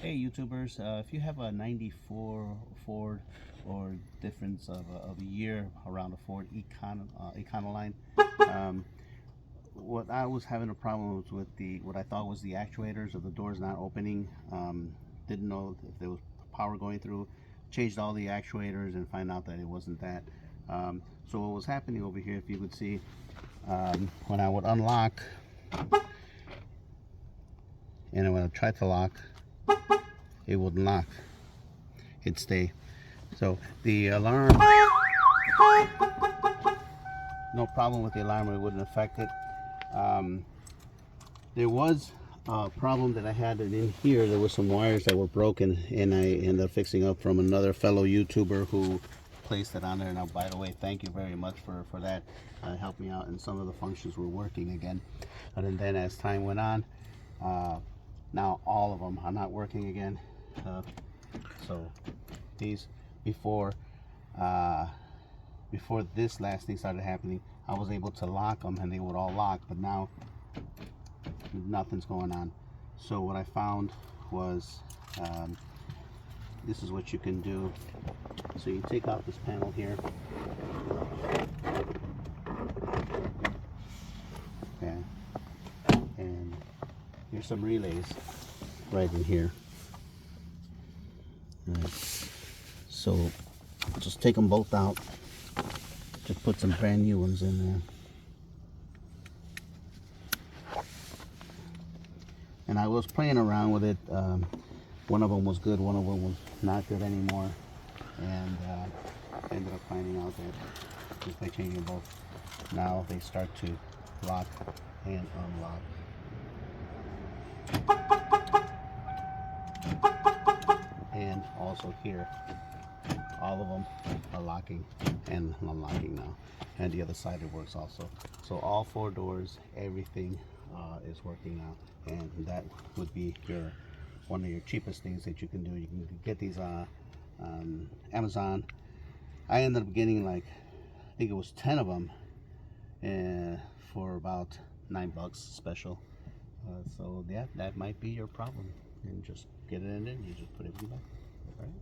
Hey YouTubers, if you have a 94 Ford or difference of a year around a Ford Econoline, what I was having a problem was with what I thought was the actuators of the doors not opening. Didn't know if there was power going through. Changed all the actuators and find out that it wasn't that. So what was happening over here, if you could see, when I would unlock and when I tried to lock, it wouldn't lock. It'd stay. So the alarm, no problem with the alarm, it wouldn't affect it. There was a problem that I had in here. There were some wires that were broken, and I ended up fixing up from another fellow YouTuber who placed it on there. Now, by the way, thank you very much for that. Helped me out, and some of the functions were working again. And then as time went on, now all of them are not working again. So these before this last thing started happening, I was able to lock them and they would all lock, but now nothing's going on. So what I found was, this is what you can do. So you take out this panel here, okay, and here's some relays right in here. Right. So just take them both out, just put some brand new ones in there. And I was playing around with it. One of them was good, one of them was not good anymore, and I ended up finding out that just by changing both, now they start to lock and unlock. And also here, all of them are locking and unlocking now, and the other side it works also. So all four doors, everything is working now, and that would be one of your cheapest things that you can do. You can get these on Amazon. I ended up getting, like, I think it was 10 of them for about $9 special. So yeah, that might be your problem. And just get it in there and you just put everything back. All right.